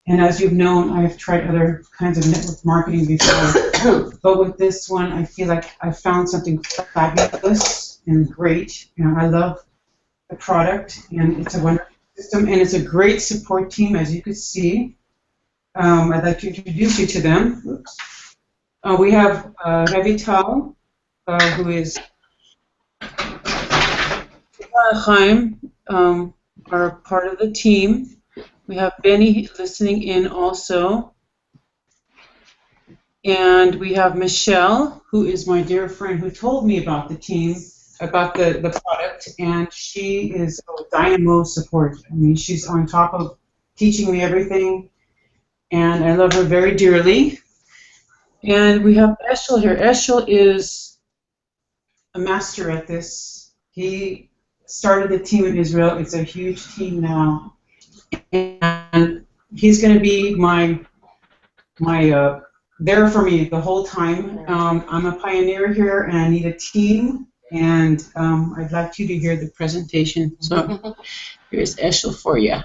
And as you've known, I've tried other kinds of network marketing before, but with this one, I feel like I found something fabulous and great. You know, I love the product, and it's a wonderful system, and it's a great support team, as you can see. I'd like to introduce you to them. Oops. We have Revital, who is Chaim, are part of the team. We have Benny listening in also. And we have Michelle, who is my dear friend who told me about the team, about the product, and she is a dynamo support. I mean, she's on top of teaching me everything, and I love her very dearly. And we have Eshel here. Eshel is a master at this. He started the team in Israel. It's a huge team now. And he's going to be my there for me the whole time. I'm a pioneer here, and I need a team. And I'd like you to hear the presentation. So here's Eshel for you.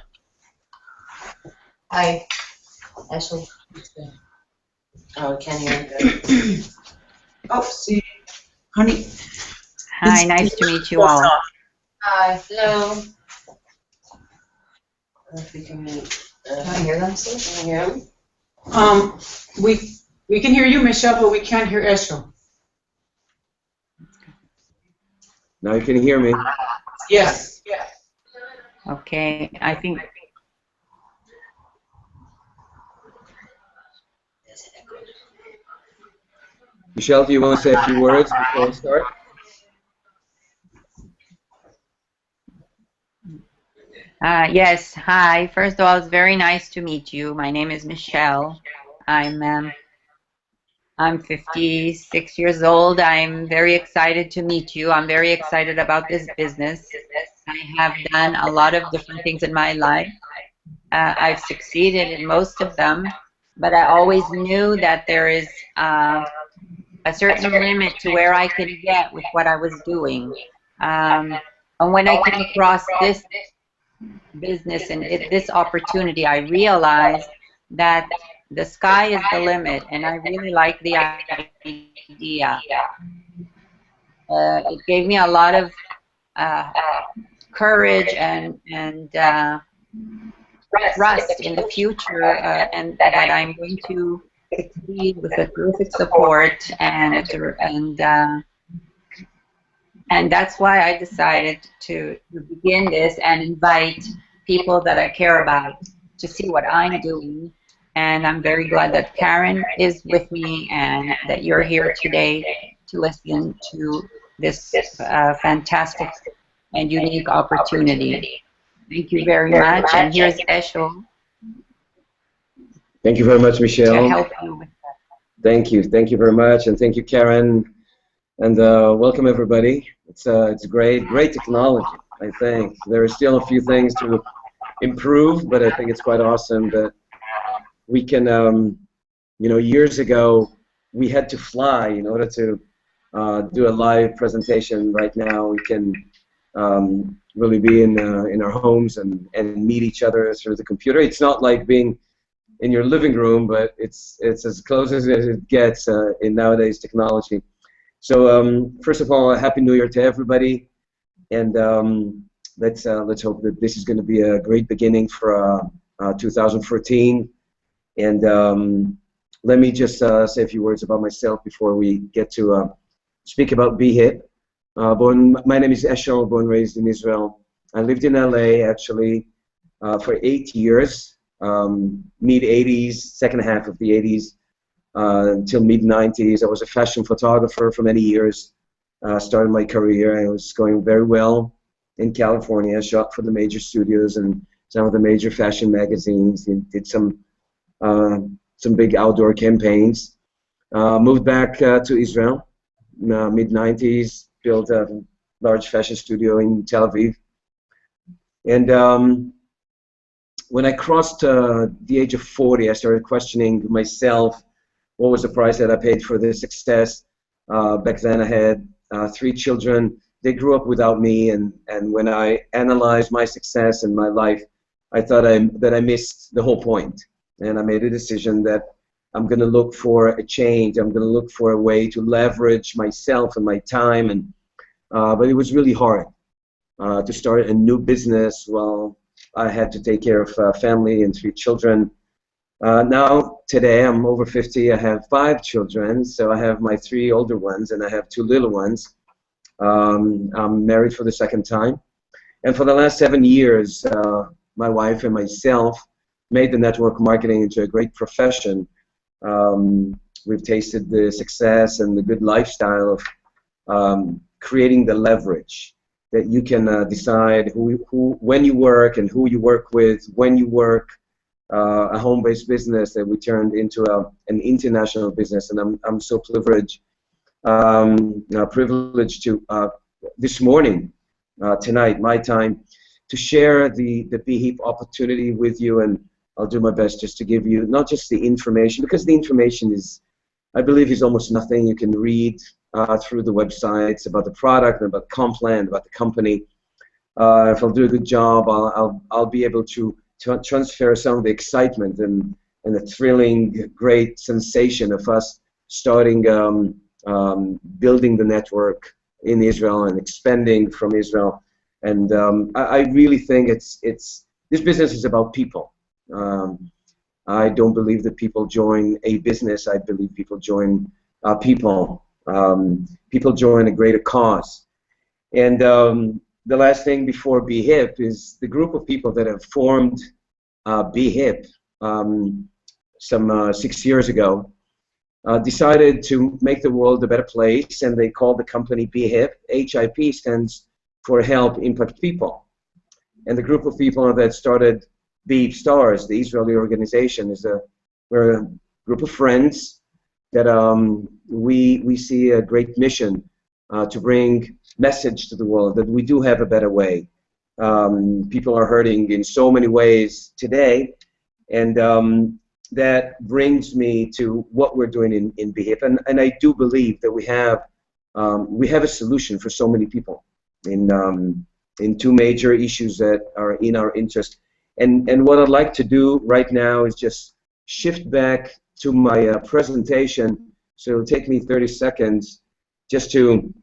Hi, Eshel. Oh, I can't hear. Oh, see, honey. Hi, nice to meet you all. Hi, hello. If we can hear them, so can you hear them? We can hear you, Michelle, but we can't hear Eshel. Now you can hear me. Yes. Yes. Okay, I think. Michelle, do you want to say a few words before we start? Yes, hi. First of all, it's very nice to meet you. My name is Michelle. I'm 56 years old. I'm very excited to meet you. I'm very excited about this business. I have done a lot of different things in my life. I've succeeded in most of them, but I always knew that there is a certain limit to where I could get with what I was doing. And when I came across this business and this opportunity, I realized that the sky is the limit, and I really like the idea. It gave me a lot of courage and trust in the future, and that I'm going to succeed with a terrific support, and that's why I decided to begin this and invite people that I care about to see what I'm doing. And I'm very glad that Karen is with me and that you're here today to listen to this fantastic and unique opportunity. Thank you very much. And here's Eshel. Thank you very much, Michelle. To help you with that. Thank you very much, and thank you, Karen. And welcome everybody. It's great technology. I think there are still a few things to improve, but I think it's quite awesome that we can. You know, years ago we had to fly in order to do a live presentation. Right now we can really be in our homes and meet each other through the computer. It's not like being in your living room, but it's as close as it gets in nowadays technology. So first of all, Happy New Year to everybody, and let's hope that this is going to be a great beginning for 2014. And let me just say a few words about myself before we get to speak about BHIP. My name is Eshel, born and raised in Israel. I lived in LA actually for 8 years, mid-80s, second half of the 80s. Until mid-90s. I was a fashion photographer for many years. Started my career. I was going very well in California. Shot for the major studios and some of the major fashion magazines. Did some big outdoor campaigns. Moved back to Israel, mid-90s. Built a large fashion studio in Tel Aviv. And when I crossed the age of 40, I started questioning myself. What was the price that I paid for this success? Back then I had 3 children. They grew up without me, and when I analyzed my success and my life, I thought that I missed the whole point. and I made a decision that I'm going to look for a change. I'm going to look for a way to leverage myself and my time, and but it was really hard to start a new business while I had to take care of family and 3 children. Now, today, I'm over 50. I have 5 children, so I have my 3 older ones, and I have 2 little ones. I'm married for the 2nd time. And for the last 7 years, my wife and myself made the network marketing into a great profession. We've tasted the success and the good lifestyle of creating the leverage that you can decide when you work and who you work with, when you work. A home-based business that we turned into an international business, and I'm so privileged to this morning, tonight, my time, to share the BHEAP opportunity with you, and I'll do my best just to give you not just the information, because the information is, I believe, is almost nothing. You can read through the websites about the product, about Complan, about the company. If I'll do a good job, I'll be able to transfer some of the excitement and the thrilling, great sensation of us starting building the network in Israel and expanding from Israel. And I really think this business is about people. I don't believe that people join a business. I believe people join people. People join a greater cause. And the last thing before BHIP is the group of people that have formed BHIP some 6 years ago decided to make the world a better place, and they called the company BHIP. HIP stands for Help Impact People. And the group of people that started BHIP Stars, the Israeli organization, we're a group of friends that we see a great mission to bring message to the world that we do have a better way. People are hurting in so many ways today, and that brings me to what we're doing in BHIP, and I do believe that we have a solution for so many people in 2 major issues that are in our interest. And what I'd like to do right now is just shift back to my presentation. So it'll take me 30 seconds just to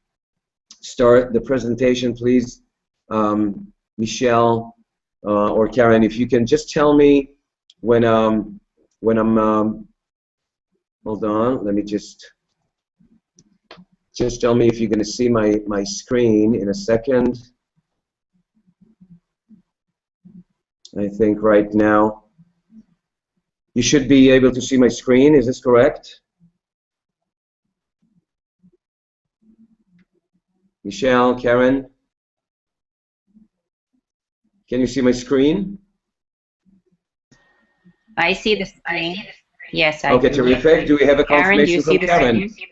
start the presentation, please. Michelle or Karen, if you can just tell me when I'm hold on, let me just tell me if you're going to see my screen in a second. I think right now you should be able to see my screen. Is this correct? Michelle, Karen, can you see my screen? I see the screen. Yes, I Okay, do. terrific. Do we have a Karen, do you confirmation see from the Karen? screen?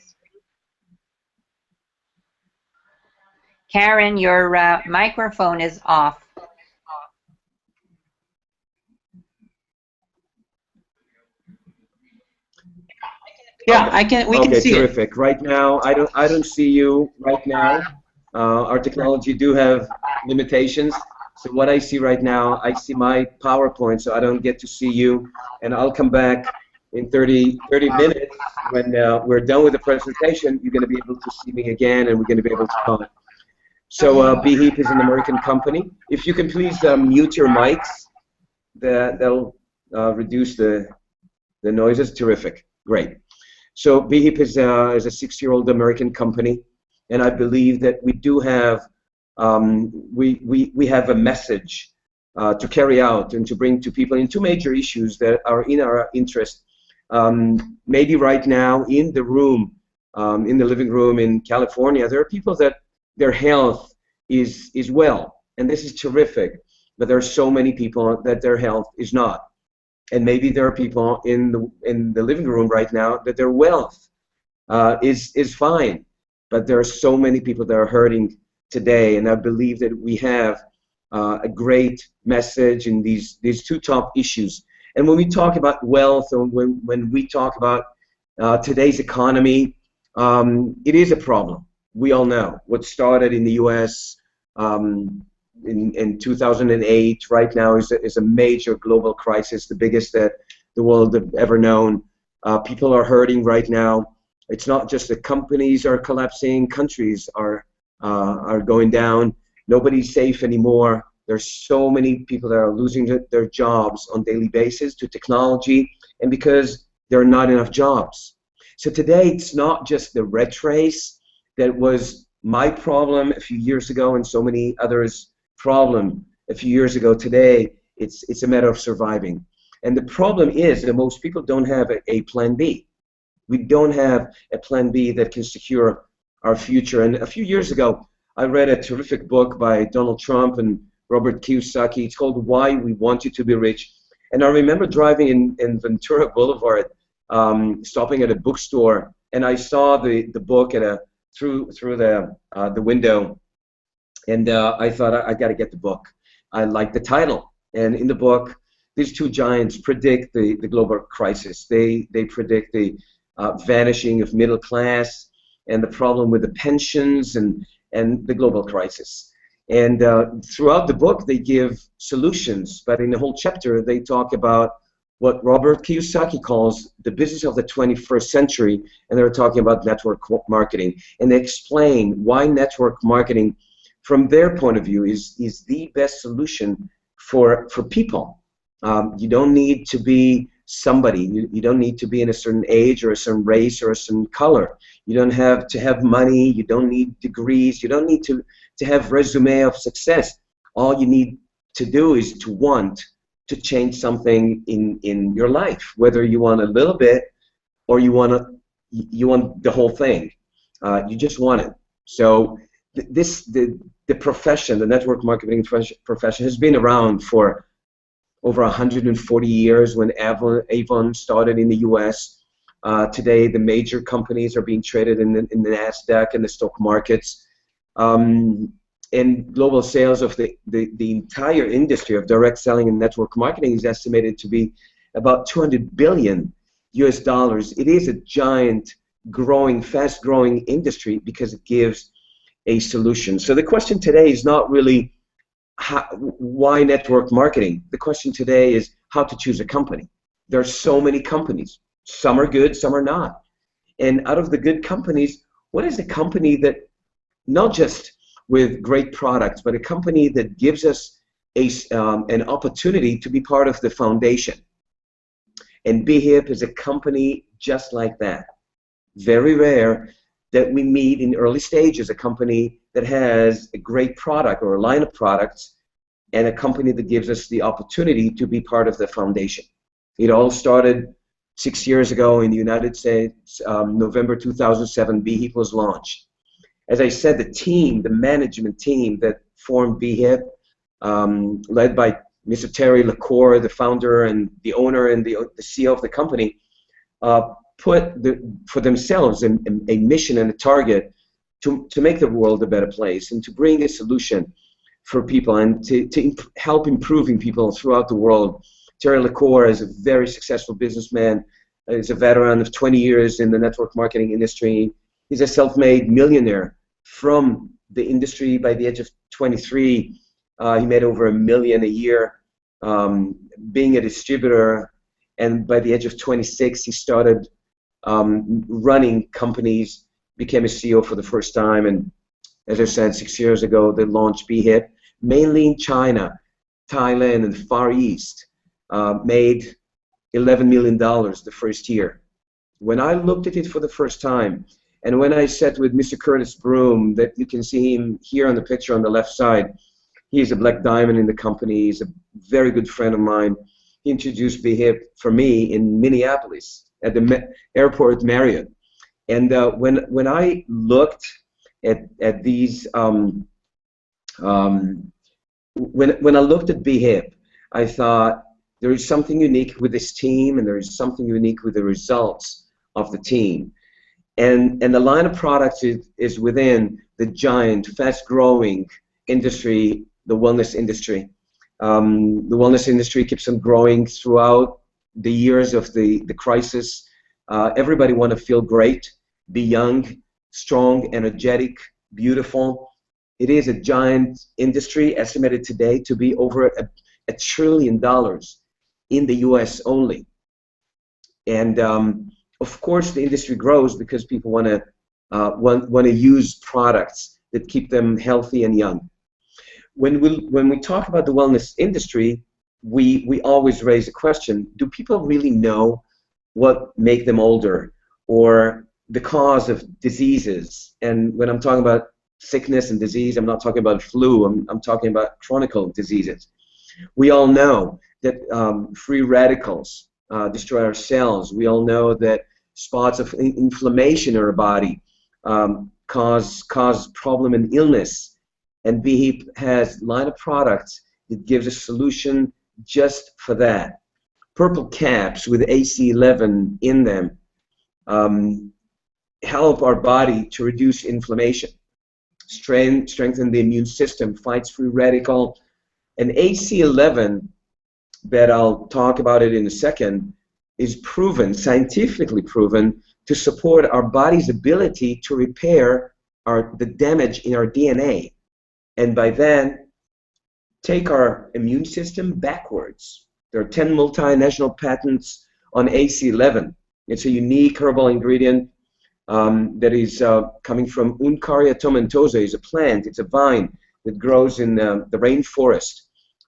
Karen, your microphone is off. Yeah, we can see it. Terrific. Right now, I don't see you right now. Our technology do have limitations. So what I see right now, I see my PowerPoint, so I don't get to see you. And I'll come back in 30 minutes when we're done with the presentation. You're going to be able to see me again, and we're going to be able to talk. So BHEAP is an American company. If you can please mute your mics, that'll reduce the noises. Terrific. Great. So BHEAP is a 6-year-old American company, and I believe that we do have we have a message to carry out and to bring to people in 2 major issues that are in our interest. Maybe right now in the room, in the living room in California, there are people that their health is well, and this is terrific. But there are so many people that their health is not. And maybe there are people in the living room right now that their wealth is fine, but there are so many people that are hurting today. And I believe that we have a great message in these 2 top issues. And when we talk about wealth, or when we talk about today's economy, it is a problem. We all know what started in the U.S. In 2008 right now is a major global crisis, the biggest that the world have ever known. People are hurting right now. It's not just that companies are collapsing, countries are going down. Nobody's safe anymore. There's so many people that are losing their jobs on a daily basis to technology, and because there are not enough jobs. So today, it's not just the rat race that was my problem a few years ago and so many others' problem a few years ago. Today, it's a matter of surviving. And the problem is that most people don't have a plan B. We don't have a plan B that can secure our future. And a few years ago, I read a terrific book by Donald Trump and Robert Kiyosaki. It's called Why We Want You to Be Rich. And I remember driving in Ventura Boulevard, stopping at a bookstore, and I saw the book through the window, and I thought I got to get the book. I liked the title, and in the book, these two giants predict the global crisis. They predict the vanishing of middle class and the problem with the pensions and the global crisis. And throughout the book, they give solutions, but in the whole chapter, they talk about what Robert Kiyosaki calls the business of the 21st century, and they're talking about network marketing. And they explain why network marketing, from their point of view, is the best solution for people. You don't need to be somebody. You don't need to be in a certain age or a certain race or a certain color. You don't have to have money. You don't need degrees. You don't need to have resume of success. All you need to do is to want to change something in your life, whether you want a little bit or you want the whole thing. You just want it. So the profession, the network marketing profession, has been around for over 140 years. When Avon started in the U.S. Today, the major companies are being traded in the NASDAQ and the stock markets. And global sales of the entire industry of direct selling and network marketing is estimated to be about $200 billion US. It is a giant, growing, fast-growing industry because it gives a solution. So the question today is not really why network marketing. The question today is how to choose a company. There are so many companies. Some are good, some are not. And out of the good companies, what is a company that not just with great products, but a company that gives us an opportunity to be part of the foundation? And BHIP is a company just like that. Very rare that we meet in early stages a company that has a great product or a line of products, and a company that gives us the opportunity to be part of the foundation. It all started 6 years ago in the United States. November 2007, BHIP was launched. As I said, the management team that formed BHIP, led by Mr. Terry LaCour, the founder and the owner and the CEO of the company, put for themselves a mission and a target to make the world a better place and to bring a solution for people and to help improving people throughout the world. Terry LaCour is a very successful businessman. He's a veteran of 20 years in the network marketing industry. He's a self-made millionaire from the industry. By the age of 23, he made over $1 million a year being a distributor, and by the age of 26, he started running companies, became a CEO for the first time, and as I said, 6 years ago, they launched BHIP, mainly in China, Thailand, and Far East, made $11 million the first year. When I looked at it for the first time, and when I sat with Mr. Curtis Broom, that you can see him here on the picture on the left side, he's a black diamond in the company. He's a very good friend of mine. He introduced BHIP for me in Minneapolis at the airport Marriott. And when I looked at these, when I looked at BHIP, I thought there is something unique with this team, and there is something unique with the results of the team. And the line of products is within the giant, fast-growing industry, the wellness industry. The wellness industry keeps on growing throughout the years of the crisis. Everybody want to feel great, be young, strong, energetic, beautiful. It is a giant industry, estimated today to be over $1 trillion in the U.S. only. And of course, the industry grows because people want to use products that keep them healthy and young. When we talk about the wellness industry, we always raise a question: do people really know what make them older, or the cause of diseases? And when I'm talking about sickness and disease, I'm not talking about flu. I'm talking about chronic diseases. We all know that free radicals destroy our cells. We all know that spots of inflammation in our body cause problem and illness. And BHEAP has a line of products that gives a solution just for that. Purple caps with AC11 in them help our body to reduce inflammation, strengthen the immune system, fights free radical. And AC11, that I'll talk about it in a second, is proven, scientifically proven, to support our body's ability to repair the damage in our DNA. And by then, take our immune system backwards. There are 10 multinational patents on AC11. It's a unique herbal ingredient that is coming from Uncaria tomentosa. It's a plant, it's a vine that grows in the rainforest.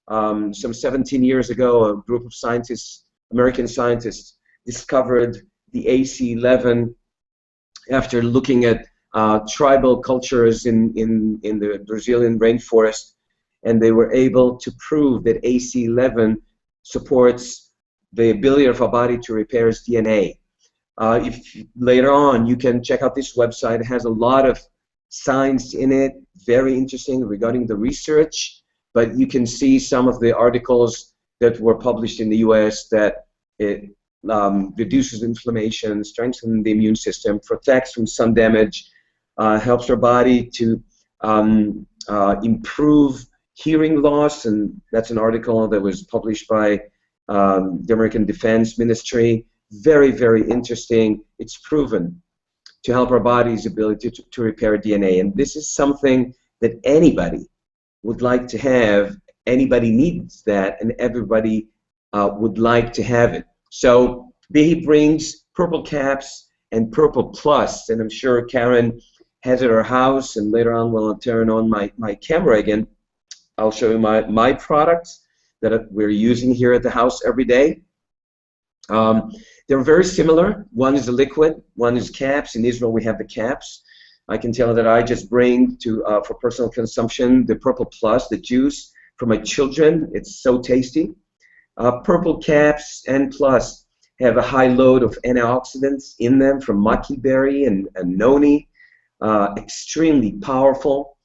Some 17 years ago, a group of scientists, American scientists, discovered the AC11 after looking at tribal cultures in the Brazilian rainforest, and they were able to prove that AC11 supports the ability of our body to repair its DNA. If later on you can check out this website, it has a lot of science in it, very interesting regarding the research, but you can see some of the articles that were published in the US that it reduces inflammation, strengthens the immune system, protects from sun damage, helps our body to improve hearing loss, and that's an article that was published by the American Defense Ministry. Very, very interesting. It's proven to help our body's ability to repair DNA, and this is something that anybody would like to have. Anybody needs that, and everybody would like to have it. So BHEAP brings Purple Caps and Purple Plus, and I'm sure Karen has it at her house, and later on when I'll turn on my camera again, I'll show you my products that we're using here at the house every day. They're very similar. One is a liquid, one is caps. In Israel we have the caps. I can tell that I just bring for personal consumption the Purple Plus, the juice for my children. It's so tasty. Purple Caps and Plus have a high load of antioxidants in them from maki berry and noni. Extremely powerful,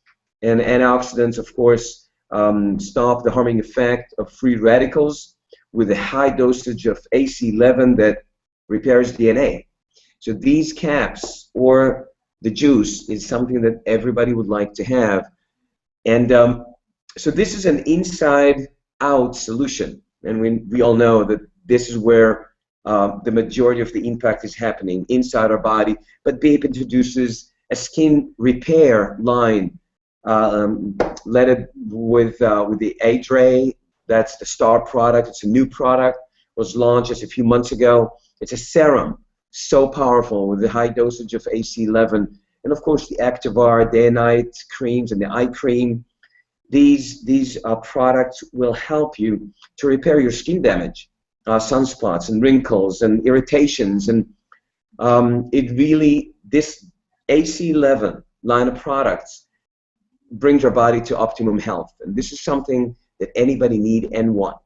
and antioxidants, of course, stop the harming effect of free radicals with a high dosage of AC11 that repairs DNA. So these caps or the juice is something that everybody would like to have. And so this is an inside-out solution, and we all know that this is where the majority of the impact is happening, inside our body. But BHEAP introduces a skin repair line, led with the Adre. That's the star product. It's a new product. Was launched just a few months ago. It's a serum, so powerful with the high dosage of AC11, and of course the Activar day and night creams and the eye cream. These products will help you to repair your skin damage, sunspots and wrinkles and irritations, and this AC11 line of products brings our body to optimum health, and this is something that anybody need and want.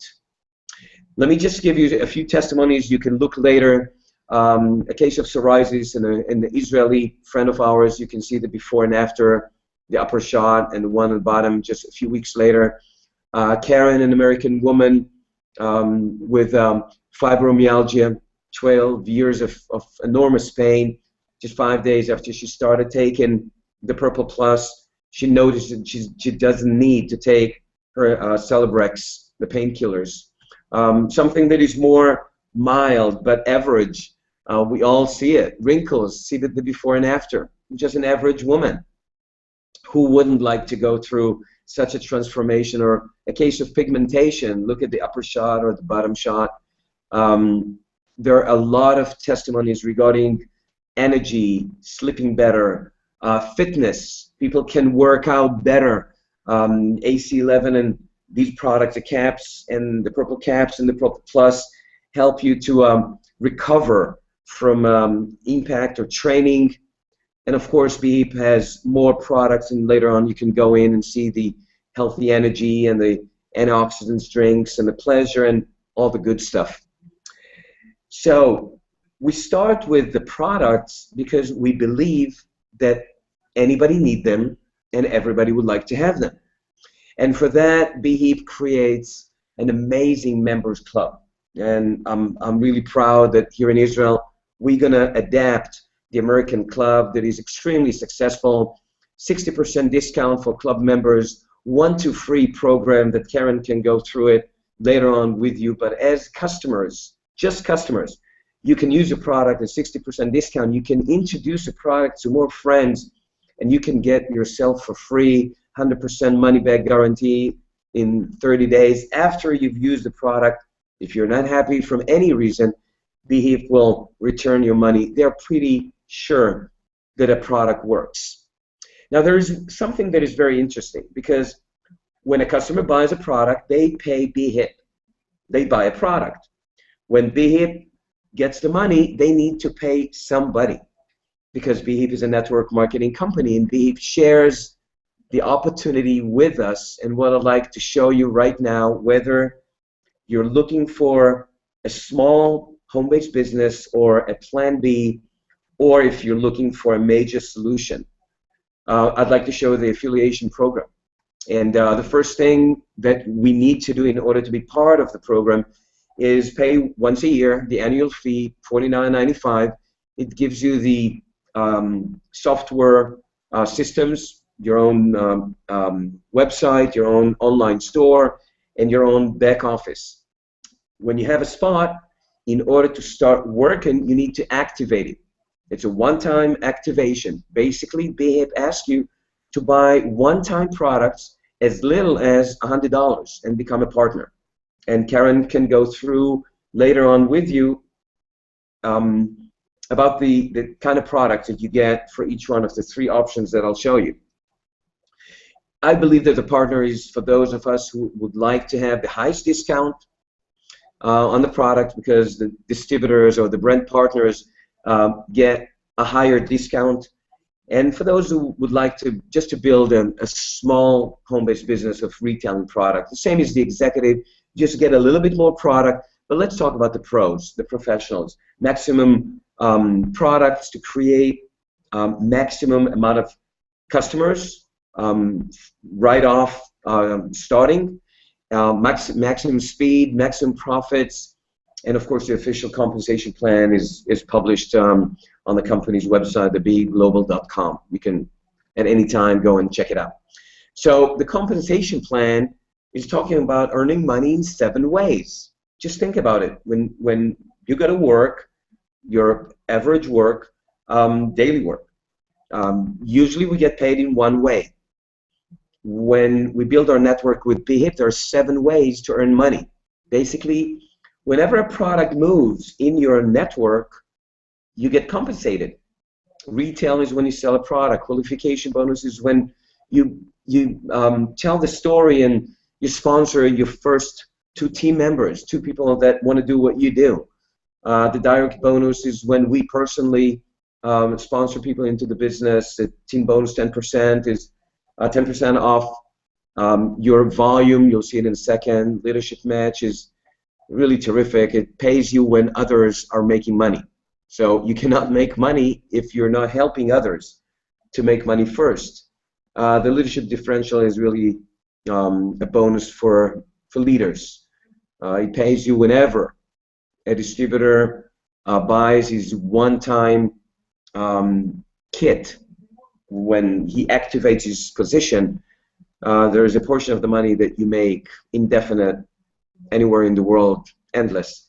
Let me just give you a few testimonies. You can look later. A case of psoriasis in an Israeli friend of ours. You can see the before and after, the upper shot, and the one on the bottom just a few weeks later. Karen, an American woman with fibromyalgia, 12 years of enormous pain. Just 5 days after she started taking the Purple Plus, she noticed that she doesn't need to take her Celebrex, the painkillers. Something that is more mild but average. We all see it. Wrinkles, see the before and after. Just an average woman. Who wouldn't like to go through such a transformation? Or a case of pigmentation. Look at the upper shot or the bottom shot. there are a lot of testimonies regarding energy, sleeping better, fitness. People can work out better. AC11 and these products, the caps and the purple caps and the purple plus, help you to recover from impact or training. And of course, BHEAP has more products, and later on you can go in and see the healthy energy and the antioxidants drinks and the pleasure and all the good stuff. So we start with the products because we believe that anybody needs them and everybody would like to have them. And for that, BHEAP creates an amazing members club. And I'm really proud that here in Israel, we're going to adapt the American club that is extremely successful, 60% discount for club members, 1-2 free program that Karen can go through it later on with you. But as customers, just customers, you can use a product at 60% discount. You can introduce a product to more friends, and you can get yourself for free, 100% money back guarantee in 30 days after you've used the product. If you're not happy from any reason, BHEAP will return your money. They're pretty sure that a product works. Now, there is something that is very interesting, because when a customer buys a product, they pay BHEAP. They buy a product. When BHEAP gets the money, they need to pay somebody, because BHEAP is a network marketing company, and BHEAP shares the opportunity with us. And what I'd like to show you right now, whether you're looking for a small home-based business or a plan B, or if you're looking for a major solution, I'd like to show the affiliation program. And the first thing that we need to do in order to be part of the program is pay once a year the annual fee, $49.95. It gives you the software systems, your own website, your own online store, and your own back office. When you have a spot, in order to start working, you need to activate it. It's a one-time activation. Basically, BHEAP asks you to buy one-time products as little as $100 and become a partner. And Karen can go through later on with you about the kind of products that you get for each one of the 3 options that I'll show you. I believe that the partner is for those of us who would like to have the highest discount on the product, because the distributors or the brand partners get a higher discount. And for those who would like to just to build a small home-based business of retailing product, the same as the executive, just get a little bit more product. But let's talk about the pros, the professionals. Maximum products to create maximum amount of customers right off starting, maximum speed, maximum profits, and of course the official compensation plan is published on the company's website, thebheapglobal.com. You can at any time go and check it out. So the compensation plan is talking about earning money in 7 ways. Just think about it. When you go to work, your average work, daily work, usually we get paid in 1 way. When we build our network with BHEAP, there are 7 ways to earn money. Basically, whenever a product moves in your network, you get compensated. Retail is when you sell a product. Qualification bonus is when you tell the story and you sponsor your first 2 team members, 2 people that want to do what you do. The direct bonus is when we personally sponsor people into the business. The team bonus 10% is 10% off your volume. You'll see it in a second. Leadership match is really terrific. It pays you when others are making money. So you cannot make money if you're not helping others to make money first. The leadership differential is really a bonus for leaders. It pays you whenever a distributor buys his one-time kit. When he activates his position, there is a portion of the money that you make indefinite, anywhere in the world, endless.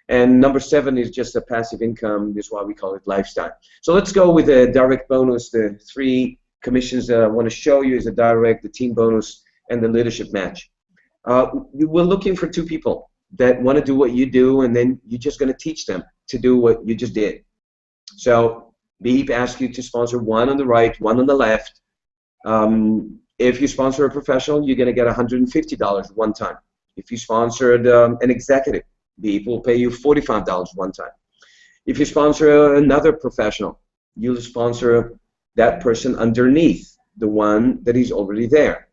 And number 7 is just a passive income. This is why we call it lifestyle. So let's go with the direct bonus. The 3 commissions that I want to show you is the direct, the team bonus, and the leadership match. We're looking for 2 people. that want to do what you do, and then you're just going to teach them to do what you just did. So Beep asks you to sponsor one on the right, one on the left. If you sponsor a professional, you're going to get $150 one time. If you sponsored an executive, Beep will pay you $45 one time. If you sponsor another professional, you'll sponsor that person underneath the one that is already there.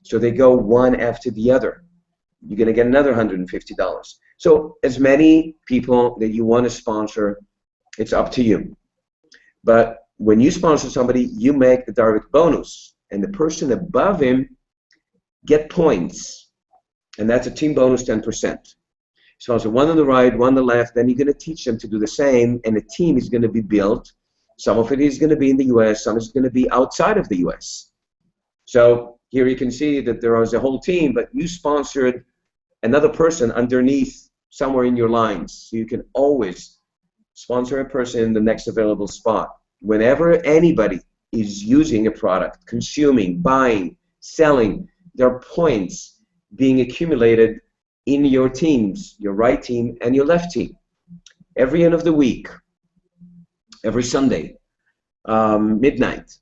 So they go one after the other. You're going to get another $150. So as many people that you want to sponsor, it's up to you. But when you sponsor somebody, you make the direct bonus, and the person above him get points, and that's a team bonus 10%. Sponsor one on the right, one on the left, then you're going to teach them to do the same, and a team is going to be built. Some of it is going to be in the US, some is going to be outside of the US. So here you can see that there is a whole team, but you sponsored another person underneath somewhere in your lines. So you can always sponsor a person in the next available spot. Whenever anybody is using a product, consuming, buying, selling, there are points being accumulated in your teams, your right team and your left team. Every end of the week, every Sunday, midnight,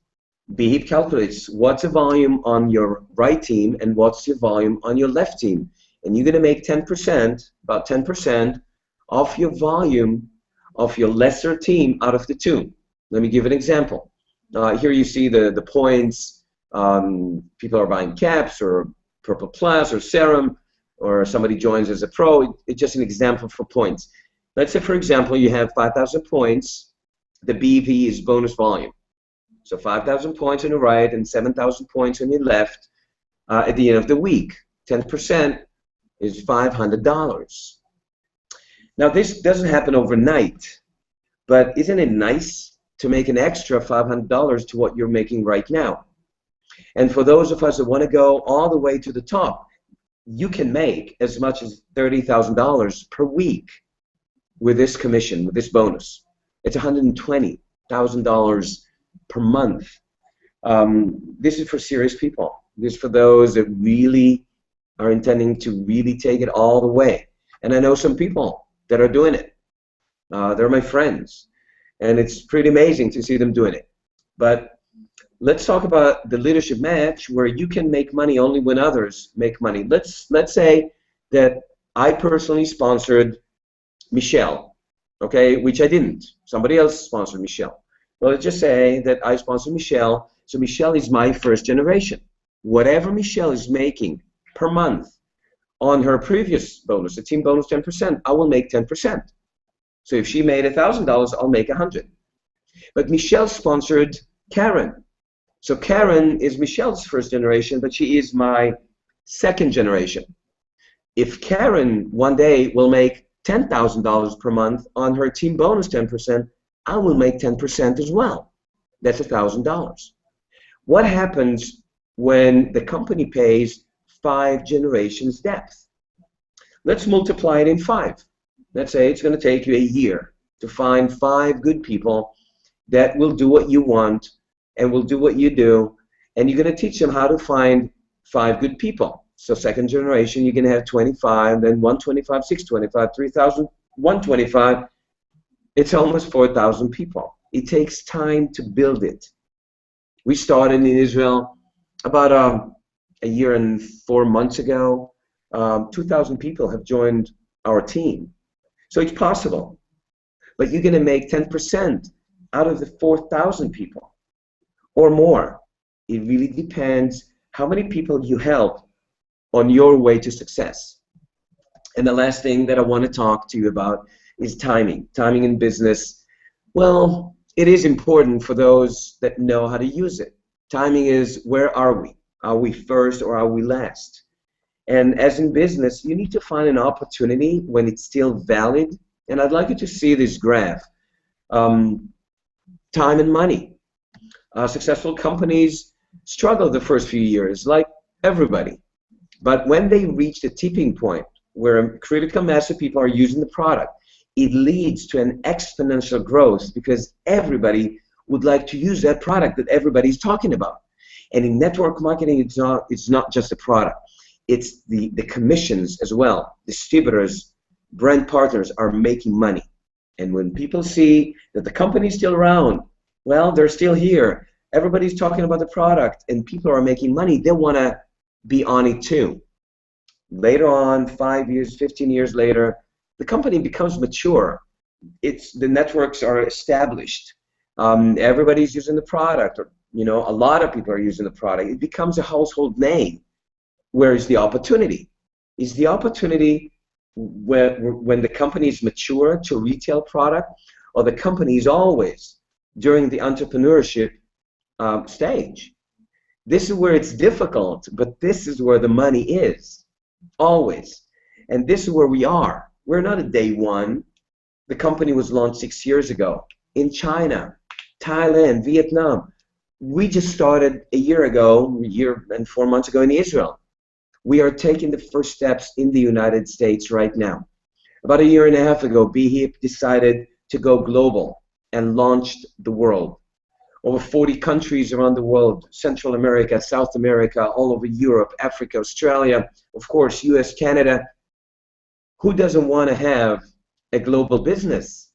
Beep calculates what's the volume on your right team and what's your volume on your left team. And you're going to make 10%, about 10% of your volume of your lesser team out of the two. Let me give an example. Here you see the points. People are buying caps or Purple Plus or Serum, or somebody joins as a pro. It's just an example for points. Let's say, for example, you have 5,000 points. The BEP is bonus volume. So 5,000 points on the right and 7,000 points on your left at the end of the week. 10% is $500. Now, this doesn't happen overnight, but isn't it nice to make an extra $500 to what you're making right now? And for those of us that want to go all the way to the top, you can make as much as $30,000 per week with this commission, with this bonus. It's $120,000 per month. This is for serious people. This is for those that really are intending to really take it all the way. And I know some people that are doing it. They're my friends. And it's pretty amazing to see them doing it. But let's talk about the leadership match where you can make money only when others make money. Let's say that I personally sponsored Michelle, okay, which I didn't. Somebody else sponsored Michelle. Well, let's just say that I sponsored Michelle, so Michelle is my first generation. Whatever Michelle is making per month on her previous bonus, the team bonus 10%, I will make 10%. So if she made $1,000, I'll make $100. But Michelle sponsored Karen. So Karen is Michelle's first generation, but she is my second generation. If Karen one day will make $10,000 per month on her team bonus 10%, I will make 10% as well. That's $1,000. What happens when the company pays 5 generations depth? Let's multiply it in 5. Let's say it's going to take you a year to find 5 good people that will do what you want and will do what you do, and you're going to teach them how to find 5 good people. So second generation, you're going to have 25, then 125, 625, 3,000, 125. It's almost 4,000 people. It takes time to build it. We started in Israel about a year and 4 months ago. 2,000 people have joined our team. So it's possible. But you're going to make 10% out of the 4,000 people or more. It really depends how many people you help on your way to success. And the last thing that I want to talk to you about is timing. Timing in business. Well, it is important for those that know how to use it. Timing is, where are we? Are we first or are we last? And as in business, you need to find an opportunity when it's still valid. And I'd like you to see this graph. Time and money. Successful companies struggle the first few years, like everybody. But when they reach the tipping point where a critical mass of people are using the product, it leads to an exponential growth because everybody would like to use that product that everybody's talking about. And in network marketing, it's not just a product. it's the commissions as well. Distributors, brand partners are making money. And when people see that the company is still around, well, they're still here. Everybody's talking about the product and people are making money. They want to be on it too. Later on, 5 years, 15 years later, the company becomes mature. The networks are established. Everybody's using the product, or a lot of people are using the product. It becomes a household name. Where is the opportunity? Is the opportunity when the company is mature to retail product, or the company is always during the entrepreneurship stage? This is where it's difficult, but this is where the money is, always. And this is where we are. We're not at day one. The company was launched 6 years ago in China, Thailand, Vietnam. We just started a year and 4 months ago in Israel. We are taking the first steps in the United States right now. About a year and a half ago, BHIP decided to go global and launched the world. Over 40 countries around the world, Central America, South America, all over Europe, Africa, Australia, of course, US, Canada. Who doesn't want to have a global business?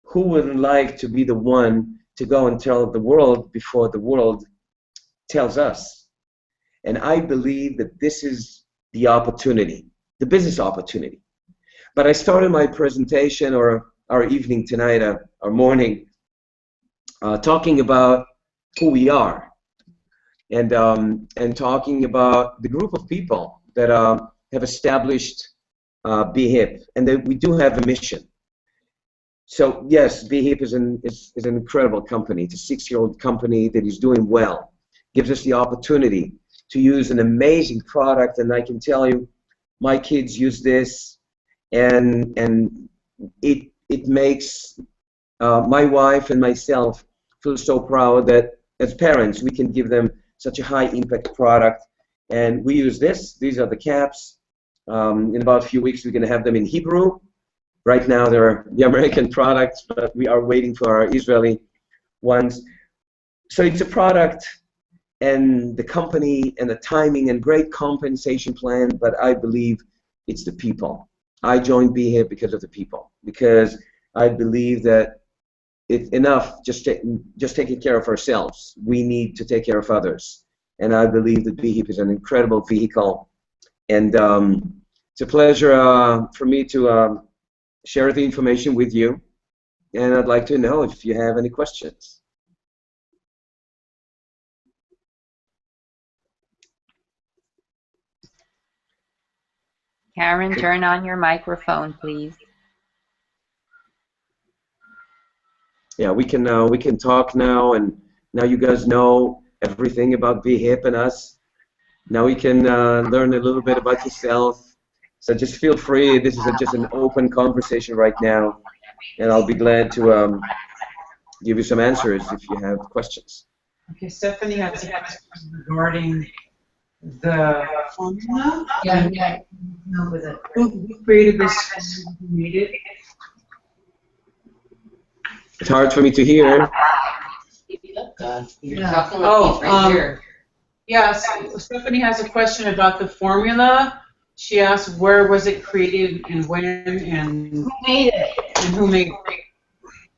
Who wouldn't like to be the one to go and tell the world before the world tells us? And I believe that this is the opportunity, the business opportunity. But I started my presentation, or our evening tonight, our morning, talking about who we are, and talking about the group of people that have established BHIP, and that we do have a mission. So yes, BHIP is an incredible company. It's a 6-year-old company that is doing well, gives us the opportunity to use an amazing product, and I can tell you, my kids use this, and it makes my wife and myself feel so proud that as parents we can give them such a high impact product. And we use this. These are the caps. In about a few weeks we're going to have them in Hebrew. Right now they're the American products, but we are waiting for our Israeli ones. So it's a product, and the company, and the timing, and great compensation plan, but I believe it's the people. I joined BHIP because of the people, because I believe that it's enough just taking care of ourselves. We need to take care of others, and I believe that BHIP is an incredible vehicle, and it's a pleasure for me to share the information with you, and I'd like to know if you have any questions. Karen, turn on your microphone, please. Yeah, we can talk now, and now you guys know everything about BHIP and us. Now we can learn a little bit about yourself. So just feel free. This is just an open conversation right now, and I'll be glad to give you some answers if you have questions. Okay, Stephanie has a question regarding the formula. Yeah. No, with it. Who created this? Who made it? It's hard for me to hear. You're talking like right here. Yes, Stephanie has a question about the formula. She asked where was it created and when, and who made it? And who made it?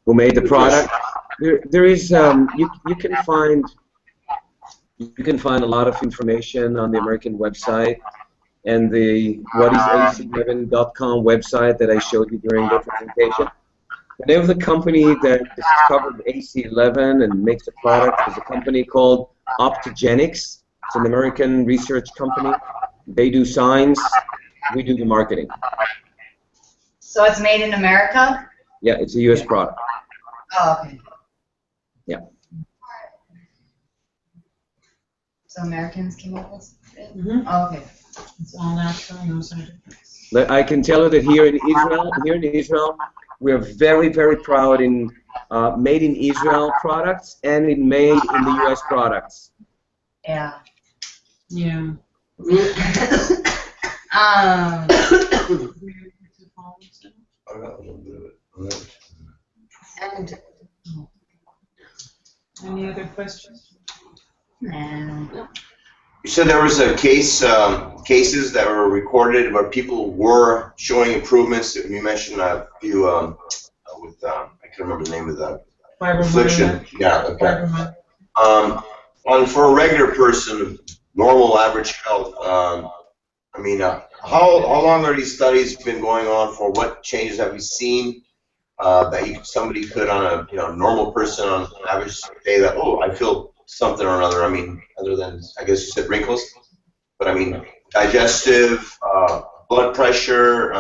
Who made the product? There is you can find a lot of information on the American website and the whatisac11.com website that I showed you during the presentation. The name of the company that discovered AC11 and makes the product is a company called Optogenics. It's an American research company. They do science, we do the marketing. So it's made in America? Yeah, it's a U.S. product. Oh, okay. Yeah. So Americans came up with it? Mm-hmm. Oh, okay. It's all natural, no side effects. I can tell you that here in Israel, we are very, very proud in made in Israel products and in made in the U.S. products. Yeah. Yeah. And Any other questions? no. You said there was a cases that were recorded where people were showing improvements. You mentioned a few with I can't remember the name of the affliction. Yeah. Okay. For a regular person, normal average health, I mean, how long are these studies been going on for? What changes have you seen that somebody could, on a normal person on average, say that, oh, I feel something or another? I mean, other than, I guess you said wrinkles, but I mean digestive, blood pressure.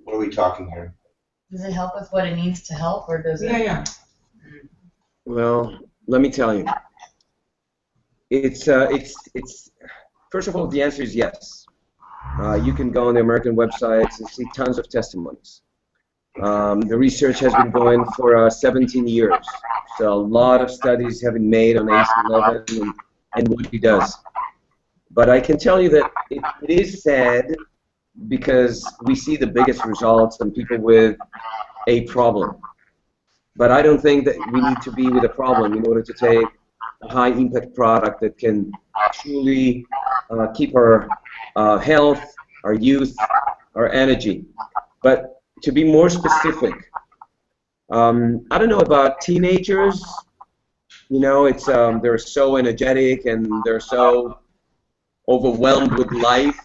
What are we talking here? Does it help with what it needs to help, or does it? Yeah. Well, let me tell you. It's first of all, the answer is yes. You can go on the American websites and see tons of testimonies. The research has been going for 17 years, so a lot of studies have been made on AC11 and what he does. But I can tell you that it is sad because we see the biggest results on people with a problem. But I don't think that we need to be with a problem in order to take a high-impact product that can truly keep our health, our youth, our energy. But to be more specific, I don't know about teenagers. It's they're so energetic and they're so overwhelmed with life.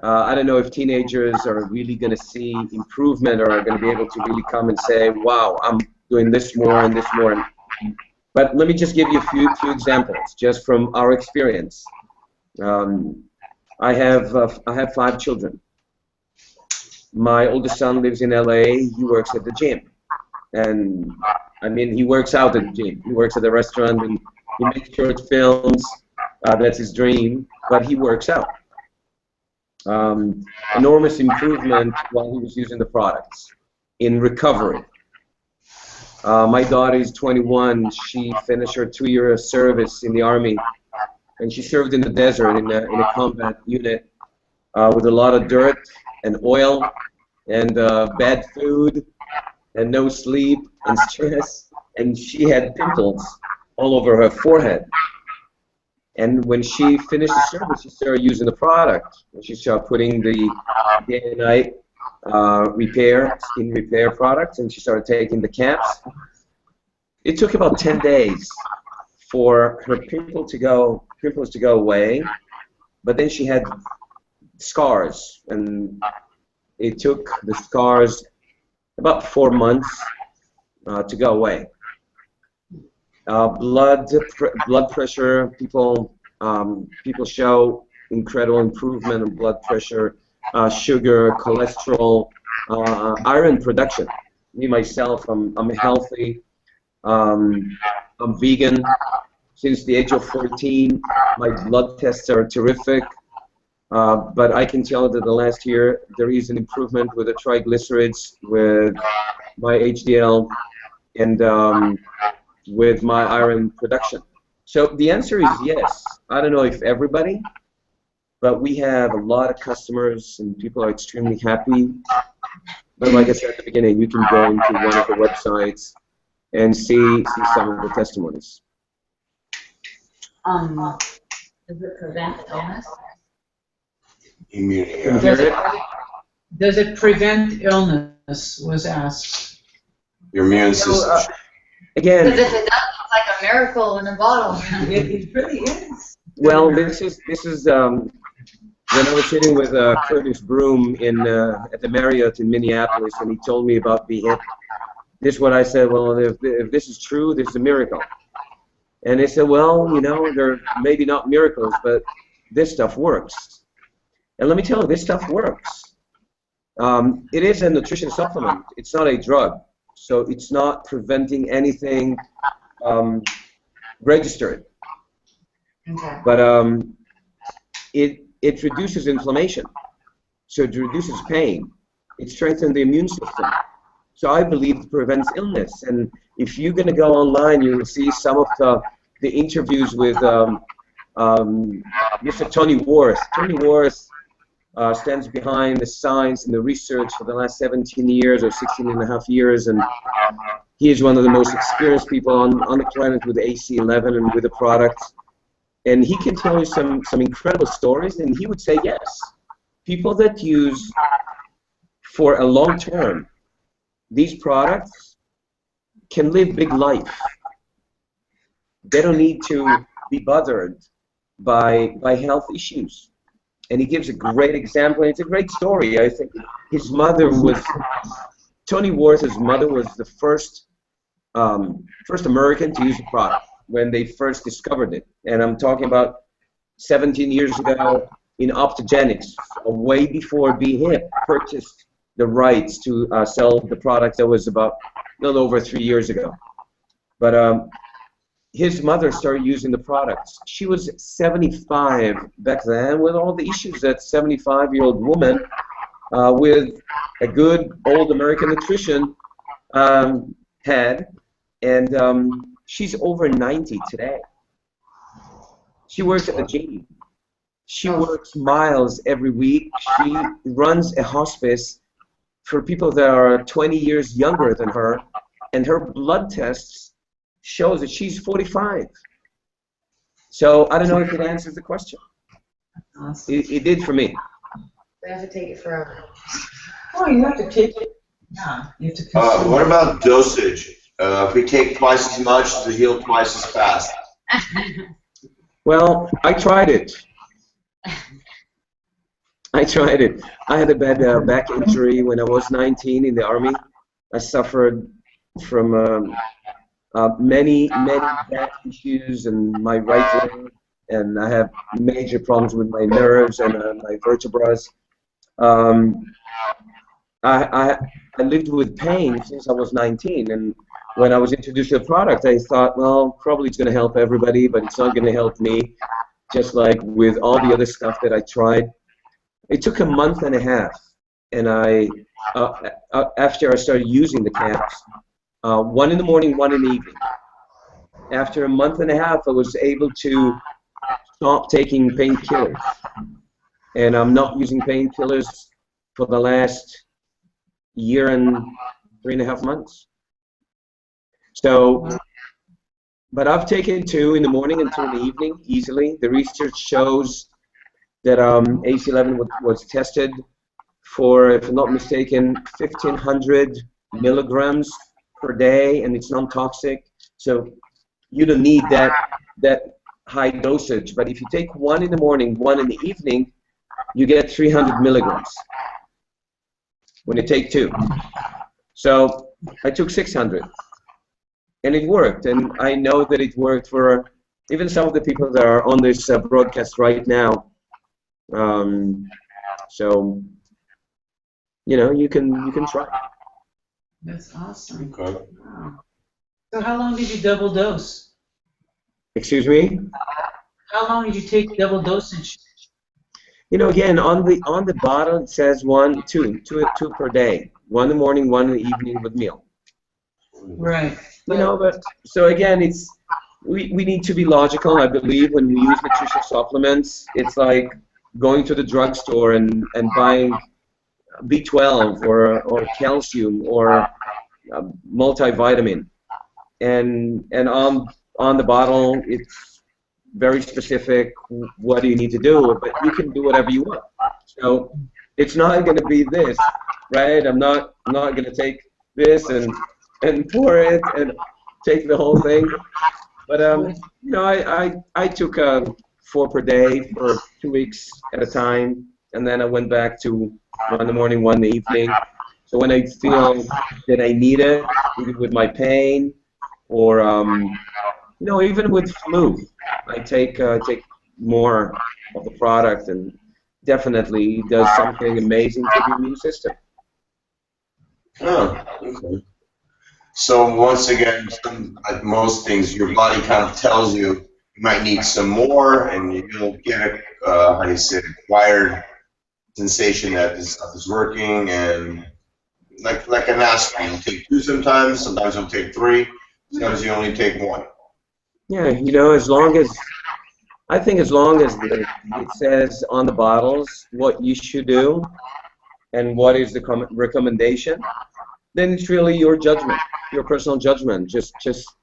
I don't know if teenagers are really going to see improvement or are going to be able to really come and say, wow, I'm doing this more and this more. But let me just give you a few examples just from our experience. I have 5 children. My oldest son lives in LA. He works at the gym. And I mean, he works out at the gym. He works at the restaurant and he makes short films. That's his dream, but he works out. Enormous improvement while he was using the products in recovery. My daughter is 21. She finished her 2-year service in the Army, and she served in the desert in a combat unit with a lot of dirt and oil and bad food and no sleep and stress, and she had pimples all over her forehead. And when she finished the service, she started using the product. She started putting the day and night skin repair products, and she started taking the caps. It took about 10 days for her pimples to go away, but then she had scars, and it took the scars about 4 months to go away. Blood pressure, people show incredible improvement in blood pressure, sugar, cholesterol, iron production. Me myself, I'm healthy. I'm vegan. Since the age of 14, my blood tests are terrific. But I can tell that the last year there is an improvement with the triglycerides, with my HDL, and with my iron production. So the answer is yes. I don't know if everybody, but we have a lot of customers and people are extremely happy. But like I said at the beginning, you can go into one of the websites and see some of the testimonies. Does it prevent illness? Immunity. Does it prevent illness? Was asked. Your immune system. Again, Because if it does, it's like a miracle in a bottle. It really is. well, this is when I was sitting with Curtis Broom at the Marriott in Minneapolis, and he told me about the hip. This is what I said. Well, if this is true, this is a miracle. And they said, well, they're maybe not miracles, but this stuff works. And let me tell you, this stuff works. It is a nutrition supplement. It's not a drug. So it's not preventing anything registered. Okay. But it reduces inflammation. So it reduces pain. It strengthens the immune system. So I believe it prevents illness. And if you're going to go online, you will see some of the interviews with Mr. Tony Worth. Tony Worth stands behind the science and the research for the last 17 years or 16 and a half years, and he is one of the most experienced people on the planet with AC11 and with the products. And he can tell you some incredible stories, and he would say yes. People that use for a long term these products can live big life. They don't need to be bothered by health issues. And he gives a great example, and it's a great story. I think his mother was, Tony Worth's mother was the first American to use the product when they first discovered it. And I'm talking about 17 years ago in Optogenics, way before Be Hip purchased the rights to sell the product. That was about a little over 3 years ago. But his mother started using the products. She was 75 back then, with all the issues that 75-year-old woman with a good old American nutrition had, and she's over 90 today. She works at the gym. She works miles every week. She runs a hospice for people that are 20 years younger than her, and her blood tests shows that she's 45. So I don't know if it answers the question. Awesome. It did for me. They have to take it forever. Oh, you have to take it. Yeah, you have to consume What it. about dosage? If we take twice as much, does it heal twice as fast? Well, I tried it. I tried it. I had a bad back injury when I was 19 in the Army. I suffered from many back issues in my right leg, and I have major problems with my nerves and my vertebrae. I lived with pain since I was 19, and when I was introduced to the product, I thought, well, probably it's going to help everybody, but it's not going to help me, just like with all the other stuff that I tried. It took a month and a half, and after I started using the caps, 1 in the morning, 1 in the evening. After a month and a half, I was able to stop taking painkillers, and I'm not using painkillers for the last year and 3.5 months. So, but I've taken 2 in the morning and 2 in the evening easily. The research shows that AC11 was tested for, if I'm not mistaken, 1,500 milligrams per day, and it's non-toxic. So you don't need that high dosage. But if you take 1 in the morning, 1 in the evening, you get 300 milligrams when you take 2. So I took 600, and it worked. And I know that it worked for even some of the people that are on this broadcast right now. So you know, you can try. That's awesome. Okay. Wow. So how long did you double dose? Excuse me? How long did you take double dosage? You know, again, on the bottle it says 2 per day. 1 in the morning, 1 in the evening with meal. Right. You know, but so again, it's we need to be logical. I believe when we use nutritional supplements, it's like going to the drugstore and buying B12 or calcium or multivitamin, and on the bottle it's very specific what do you need to do, but you can do whatever you want. So it's not going to be this, right? I'm not going to take this and pour it and take the whole thing. But you know, I took 4 per day for 2 weeks at a time, and then I went back to 1 in the morning, 1 in the evening. So when I feel that I need it, either with my pain or you know, even with flu, I take more of the product, and definitely does something amazing to the immune system. Oh, okay. So once again, like most things, your body kind of tells you you might need some more, and you'll get a how do you say, acquired sensation that this stuff is working, and like an aspirin, you'll take 2 sometimes you'll take 3, sometimes you only take 1. Yeah, you know, as long as it says on the bottles what you should do and what is the recommendation, then it's really your judgment, your personal judgment. Just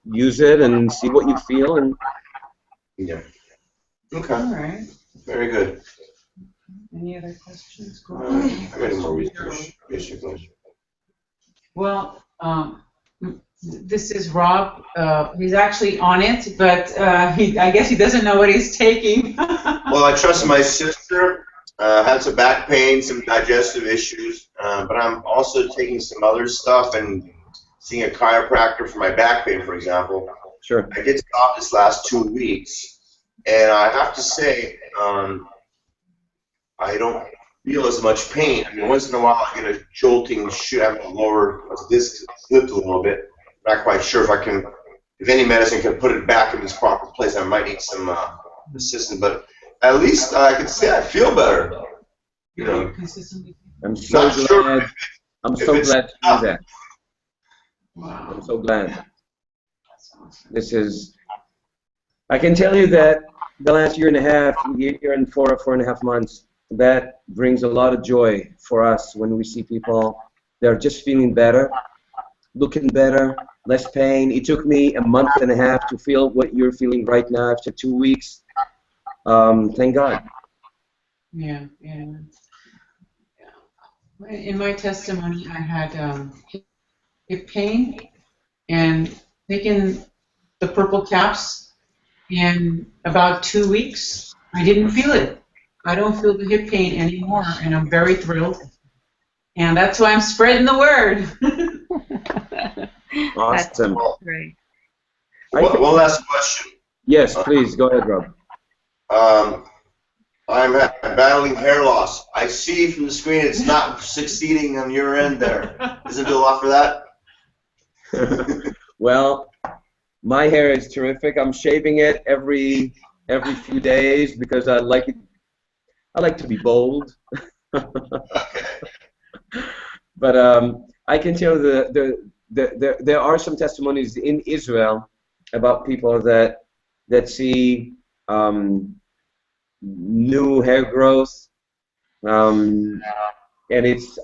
use it and see what you feel. And Yeah. Okay, All right. very good. Any other questions? I got any more research, basically. Well, this is Rob. He's actually on it, but I guess he doesn't know what he's taking. Well, I trust my sister. Had some back pain, some digestive issues, but I'm also taking some other stuff and seeing a chiropractor for my back pain, for example. Sure. I did stop this last 2 weeks, and I have to say, I don't feel as much pain. I mean, once in a while I get a jolting shoot. I have a lower disc slipped a little bit. Not quite sure if any medicine can put it back in its proper place. I might need some assistance, but at least I can say I feel better. You know, Consistently. I'm so Not glad. sure I'm so it's glad to hear that. Wow. I'm so glad. This is. I can tell you that the last year and a half, year and 4.5 months, that brings a lot of joy for us when we see people. They're just feeling better, looking better, less pain. It took me a month and a half to feel what you're feeling right now after 2 weeks. Thank God. Yeah. In my testimony, I had hip pain, and taking the purple caps in about 2 weeks, I didn't feel it. I don't feel the hip pain anymore, and I'm very thrilled. And that's why I'm spreading the word. Awesome. That's great. one last question. Yes, please go ahead, Rob. I'm battling hair loss. I see from the screen it's not succeeding on your end there. Is it a lot for that? Well, my hair is terrific. I'm shaving it every few days because I like it. I like to be bold. But I can tell there are some testimonies in Israel about people that see new hair growth, and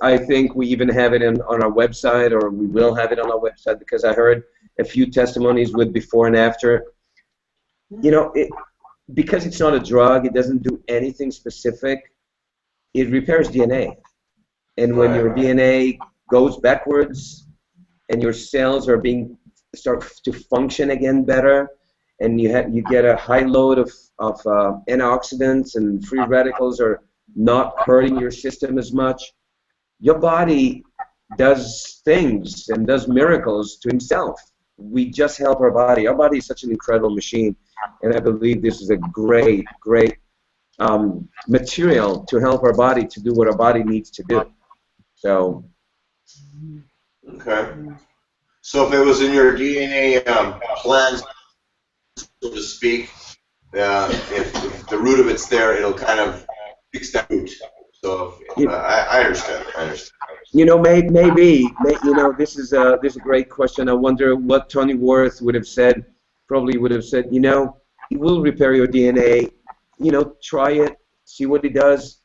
I think we even have it on our website, or we will have it on our website, because I heard a few testimonies with before and after. You know, because it's not a drug, it doesn't do anything specific. It repairs DNA, and when your DNA goes backwards and your cells are start to function again better, and you get a high load of antioxidants, and free radicals are not hurting your system as much, your body does things and does miracles to himself. We just help our body. Our body is such an incredible machine, and I believe this is a great material to help our body to do what our body needs to do. So. Okay. So if it was in your DNA plans, so to speak, if the root of it's there, it'll kind of fix that root. So I understand. You know, maybe you know, this is a great question. I wonder what Tony Worth would have said. Probably would have said, you know, it will repair your DNA. You know, try it, see what it does.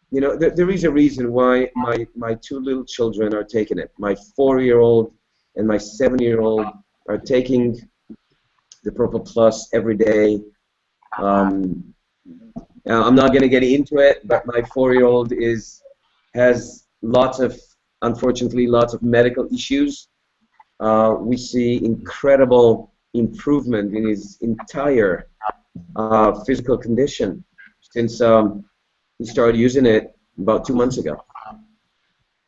You know, there is a reason why my two little children are taking it. My 4-year-old and my 7-year-old are taking the Purple Plus every day. I'm not going to get into it, but my 4-year-old has unfortunately lots of medical issues. We see incredible improvement in his entire physical condition since he started using it about 2 months ago.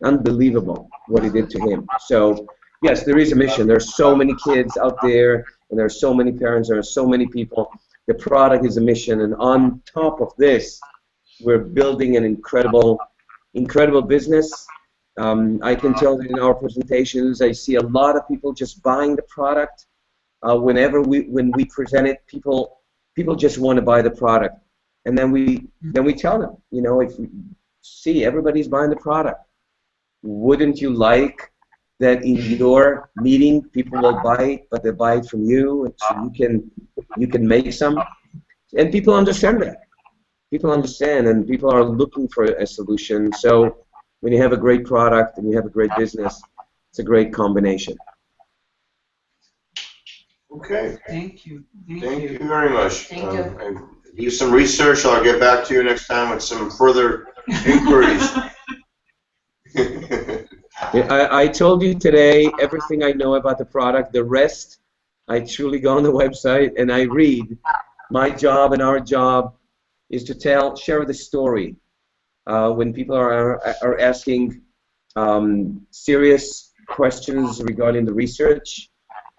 Unbelievable what it did to him. So yes, there is a mission. There's so many kids out there, and there are so many parents, there are so many people. The product is a mission, and on top of this, we're building an incredible business. I can tell that in our presentations, I see a lot of people just buying the product. When we present it, people just want to buy the product, and then we tell them, you know, if we see everybody's buying the product, wouldn't you like that in your meeting people will buy it, but they buy it from you, and so you can make some, and people understand that. People understand, and people are looking for a solution. So when you have a great product and you have a great business, it's a great combination. Okay. Thank you. Thank you very much. Thank you. And do some research. I'll get back to you next time with some further inquiries. Yeah, I told you today everything I know about the product. The rest, I truly go on the website and I read. My job and our job is to share the story. When people are asking serious questions regarding the research,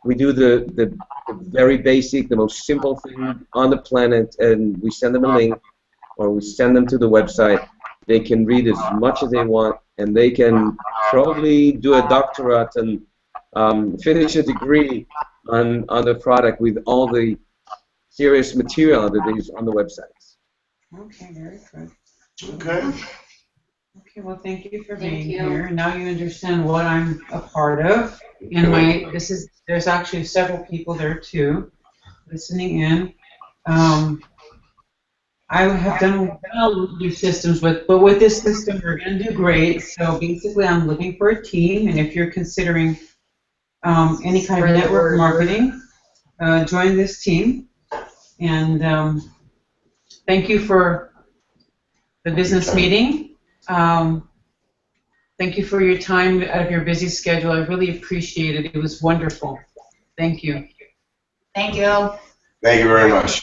we do the very basic, the most simple thing on the planet, and we send them a link, or we send them to the website. They can read as much as they want, and they can probably do a doctorate and finish a degree on the product with all the serious material that is on the websites. Okay, very good. Okay. Okay, well, thank you for Thank being you. here. Now you understand what I'm a part of. And there's actually several people there too, listening in. I have done well with systems, but with this system, we're going to do great. So basically, I'm looking for a team, and if you're considering any kind of Spread the network word. marketing, join this team. And thank you for the business meeting. Thank you for your time out of your busy schedule. I really appreciate it. It was wonderful. Thank you. Thank you. Thank you very much.